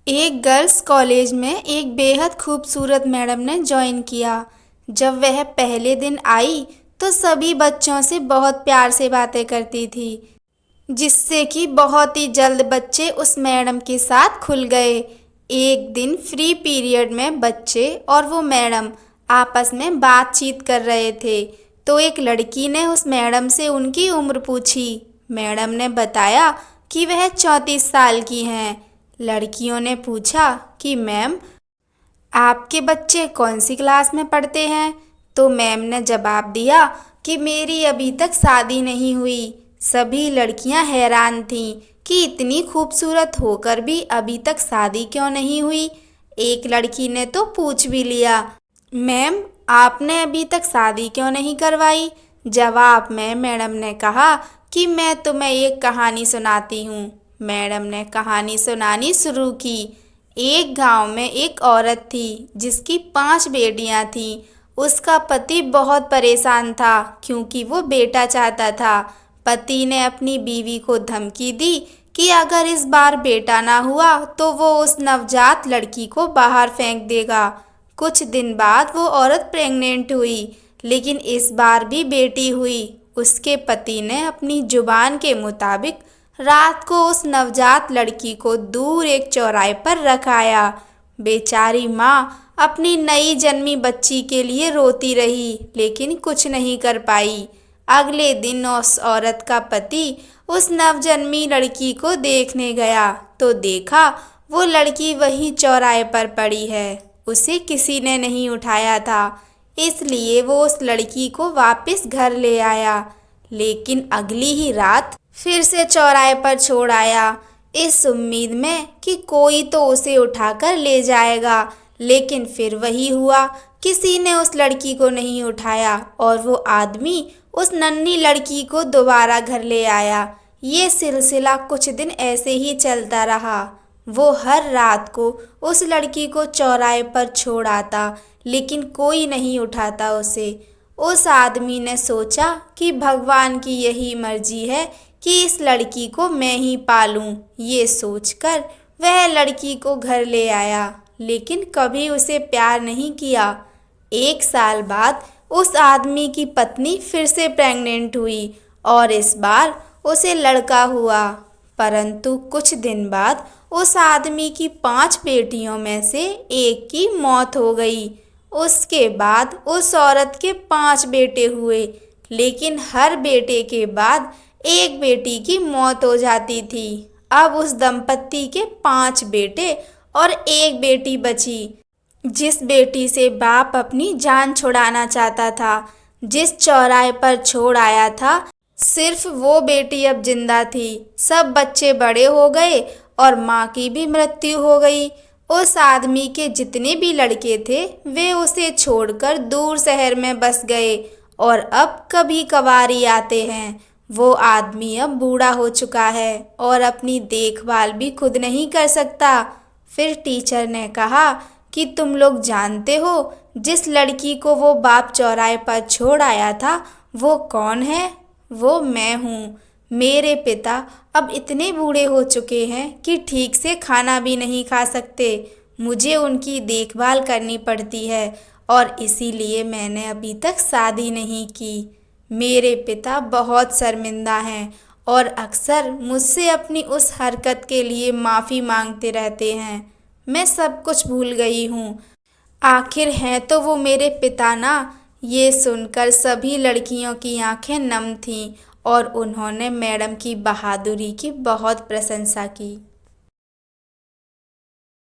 एक girls college में एक बेहद खूबसूरत मैडम ने ज्वाइन किया। जब वह पहले दिन आई तो सभी बच्चों से बहुत प्यार से बातें करती थी, जिससे कि बहुत ही जल्द बच्चे उस मैडम के साथ खुल गए। एक दिन फ्री पीरियड में बच्चे और वो मैडम आपस में बातचीत कर रहे थे, तो एक लड़की ने उस मैडम से उनकी उम्र पूछी। मैडम ने बताया कि वह 34 साल की हैं। लड़कियों ने पूछा कि मैम, आपके बच्चे कौन सी क्लास में पढ़ते हैं? तो मैम ने जवाब दिया कि मेरी अभी तक शादी नहीं हुई। सभी लड़कियां हैरान थीं कि इतनी खूबसूरत होकर भी अभी तक शादी क्यों नहीं हुई। एक लड़की ने तो पूछ भी लिया, मैम, आपने अभी तक शादी क्यों नहीं करवाई? जवाब में मैडम ने कहा कि मैं तुम्हें एक कहानी सुनाती हूँ। मैडम ने कहानी सुनानी शुरू की। एक गांव में एक औरत थी जिसकी 5 बेटियां थीं। उसका पति बहुत परेशान था क्योंकि वो बेटा चाहता था। पति ने अपनी बीवी को धमकी दी कि अगर इस बार बेटा ना हुआ तो वो उस नवजात लड़की को बाहर फेंक देगा। कुछ दिन बाद वो औरत प्रेग्नेंट हुई, लेकिन इस बार भी बेटी हुई। उसके पति ने अपनी जुबान के मुताबिक रात को उस नवजात लड़की को दूर एक चौराहे पर रखाया। बेचारी माँ अपनी नई जन्मी बच्ची के लिए रोती रही, लेकिन कुछ नहीं कर पाई। अगले दिन उस औरत का पति उस नवजन्मी लड़की को देखने गया तो देखा वो लड़की वहीं चौराहे पर पड़ी है। उसे किसी ने नहीं उठाया था, इसलिए वो उस लड़की को वापस घर ले आया। लेकिन अगली ही रात फिर से चौराहे पर छोड़ आया, इस उम्मीद में कि कोई तो उसे उठाकर ले जाएगा। लेकिन फिर वही हुआ, किसी ने उस लड़की को नहीं उठाया और वो आदमी उस नन्ही लड़की को दोबारा घर ले आया। ये सिलसिला कुछ दिन ऐसे ही चलता रहा। वो हर रात को उस लड़की को चौराहे पर छोड़ आता, लेकिन कोई नहीं उठाता उसे। उस आदमी ने सोचा कि भगवान की यही मर्जी है कि इस लड़की को मैं ही पालूं। ये सोचकर वह लड़की को घर ले आया, लेकिन कभी उसे प्यार नहीं किया। 1 साल बाद उस आदमी की पत्नी फिर से प्रेग्नेंट हुई और इस बार उसे लड़का हुआ। परंतु कुछ दिन बाद उस आदमी की 5 बेटियों में से एक की मौत हो गई। उसके बाद उस औरत के 5 बेटे हुए, लेकिन हर बेटे के बाद एक बेटी की मौत हो जाती थी। अब उस दंपत्ति के 5 बेटे और एक बेटी बची, जिस बेटी से बाप अपनी जान छुड़ाना चाहता था। जिस चौराहे पर छोड़ आया था, सिर्फ वो बेटी अब जिंदा थी। सब बच्चे बड़े हो गए और माँ की भी मृत्यु हो गई। उस आदमी के जितने भी लड़के थे वे उसे छोड़कर दूर शहर में बस गए और अब कभी कभार ही आते हैं। वो आदमी अब बूढ़ा हो चुका है और अपनी देखभाल भी खुद नहीं कर सकता। फिर टीचर ने कहा कि तुम लोग जानते हो जिस लड़की को वो बाप चौराहे पर छोड़ आया था वो कौन है? वो मैं हूँ। मेरे पिता अब इतने बूढ़े हो चुके हैं कि ठीक से खाना भी नहीं खा सकते। मुझे उनकी देखभाल करनी पड़ती है और इसीलिए मैंने अभी तक शादी नहीं की। मेरे पिता बहुत शर्मिंदा हैं और अक्सर मुझसे अपनी उस हरकत के लिए माफ़ी मांगते रहते हैं। मैं सब कुछ भूल गई हूँ। आखिर हैं तो वो मेरे पिता ना। ये सुनकर सभी लड़कियों की आंखें नम थीं और उन्होंने मैडम की बहादुरी की बहुत प्रशंसा की।